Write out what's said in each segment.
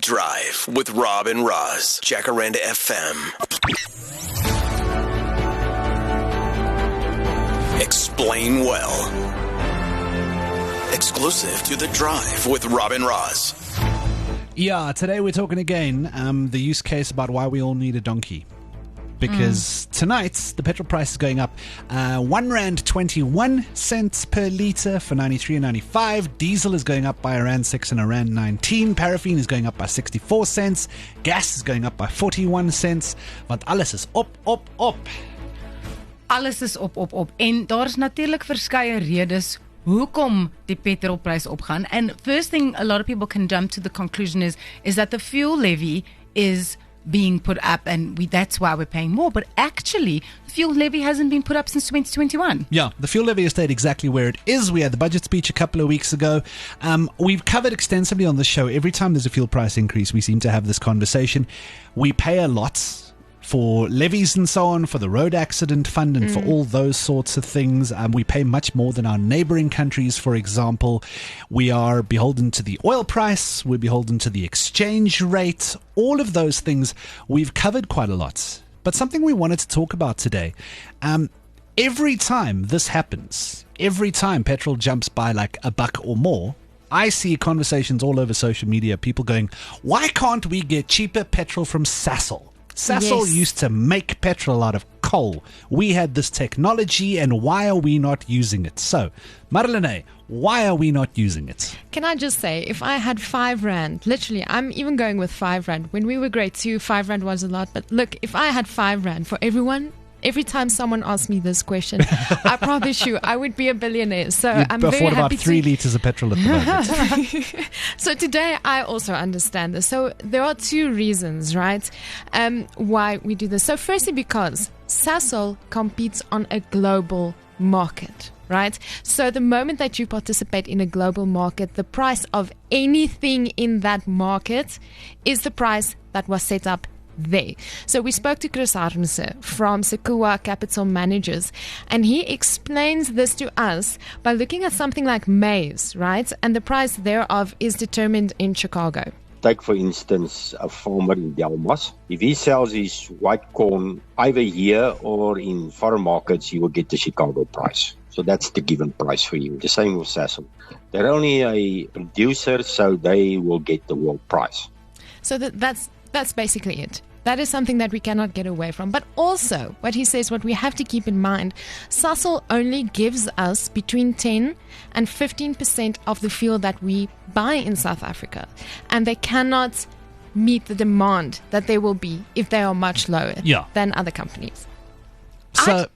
Drive with Rob and Roz, Jacaranda FM. Explain well. Exclusive to The Drive with Rob and Roz. Yeah, today we're talking again the use case about why we all need a donkey. Because tonight, the petrol price is going up R1.21 per litre for 93 and 95. Diesel is going up by R1.06 and R1.19. Paraffin is going up by 64 cents. Gas is going up by 41 cents. Want alles is op. Alles is op. En daar is natuurlijk verskeie redes hoekom die petrolprys opgaan. And first thing a lot of people can jump to the conclusion is that the fuel levy is being put up and that's why we're paying more. But actually, the fuel levy hasn't been put up since 2021. Yeah, the fuel levy has stayed exactly where it is. We had the budget speech a couple of weeks ago. We've covered extensively on the show. Every time there's a fuel price increase, we seem to have this conversation. We pay a lot for levies and so on, for the road accident fund and for all those sorts of things. We pay much more than our neighboring countries, for example. We are beholden to the oil price. We're beholden to the exchange rate. All of those things we've covered quite a lot. But something we wanted to talk about today, every time this happens, every time petrol jumps by like $1 or more, I see conversations all over social media, people going, why can't we get cheaper petrol from Sasol? Sasol used to make petrol out of coal. We had this technology, and why are we not using it? So, Marlene, why are we not using it? Can I just say, if I had R5, literally, I'm even going with R5. When we were grade 2, R5 was a lot. But look, if I had R5 for everyone, every time someone asks me this question, I promise you, I would be a billionaire. So I'm very happy about 3 litres of petrol at the moment. So today, I also understand this. So there are 2 reasons, right, why we do this. So firstly, because Sasol competes on a global market, right? So the moment that you participate in a global market, the price of anything in that market is the price that was set up there. So we spoke to Chris Armse from Sekua Capital Managers, and he explains this to us by looking at something like maize, right? And the price thereof is determined in Chicago. Take, for instance, a farmer in Delmas. If he sells his white corn either here or in foreign markets, he will get the Chicago price. So that's the given price for you. The same with Sasol. They're only a producer, so they will get the world price. So that's basically it. That is something that we cannot get away from. But also, what he says, what we have to keep in mind, Sasol only gives us between 10 and 15% of the fuel that we buy in South Africa. And they cannot meet the demand that there will be if they are much lower than other companies. So,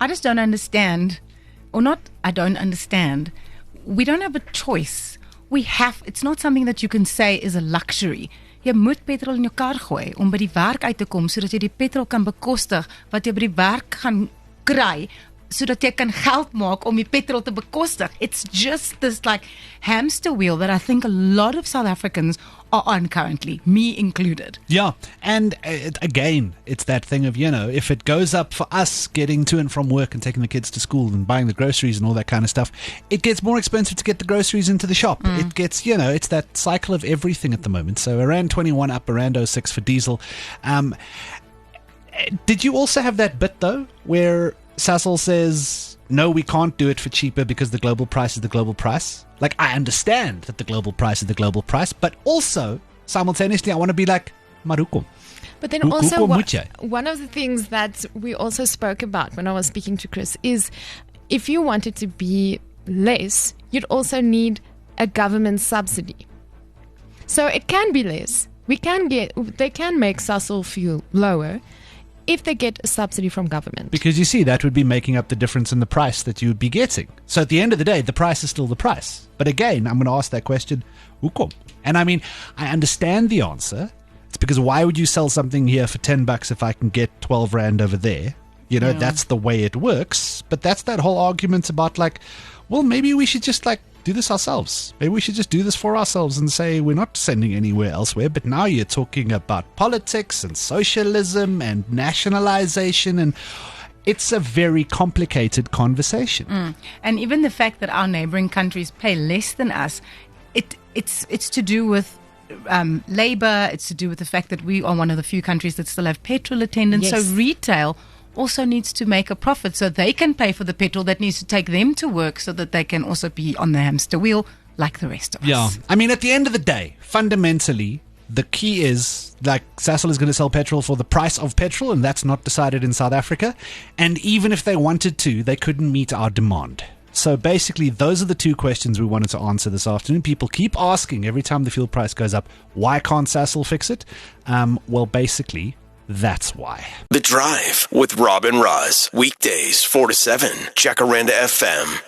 I just don't understand, or not I don't understand. We don't have a choice. It's not something that you can say is a luxury. Jy moet petrol in jou kar gooi om by die werk uit te kom sodat jy die petrol kan bekostig wat jy by die werk gaan kry sodat jy kan geld maak om die petrol te bekostig. It's just this like hamster wheel that I think a lot of South Africans are on currently, me included. Yeah, and again, it's that thing of, if it goes up for us getting to and from work and taking the kids to school and buying the groceries and all that kind of stuff, it gets more expensive to get the groceries into the shop. It gets, it's that cycle of everything at the moment. So R1.21 up, R1.06 for diesel. Did you also have that bit, though, where Sasol says, no, we can't do it for cheaper because the global price is the global price? Like, I understand that the global price is the global price, but also, simultaneously, I want to be like, Maruko. But then also, one of the things that we also spoke about when I was speaking to Chris is if you want it to be less, you'd also need a government subsidy. So it can be less. They can make Sasol fuel lower if they get a subsidy from government. Because you see, that would be making up the difference in the price that you would be getting. So at the end of the day, the price is still the price. But again, I'm going to ask that question, hoekom? And I mean, I understand the answer. It's because why would you sell something here for $10 if I can get 12 Rand over there? That's the way it works. But that's that whole argument about like, well, maybe we should just like do this ourselves. Maybe we should just do this for ourselves and say we're not sending anywhere elsewhere. But now you're talking about politics and socialism and nationalization, and it's a very complicated conversation. And even the fact that our neighboring countries pay less than us, it's to do with labor. It's to do with the fact that we are one of the few countries that still have petrol attendants. Yes. So retail also needs to make a profit so they can pay for the petrol that needs to take them to work so that they can also be on the hamster wheel like the rest of us. Yeah. I mean, at the end of the day, fundamentally, the key is, like, Sasol is going to sell petrol for the price of petrol, and that's not decided in South Africa. And even if they wanted to, they couldn't meet our demand. So basically, those are the two questions we wanted to answer this afternoon. People keep asking every time the fuel price goes up, why can't Sasol fix it? Well, basically, that's why. The Drive with Rob and Roz. Weekdays 4 to 7. Jacaranda FM.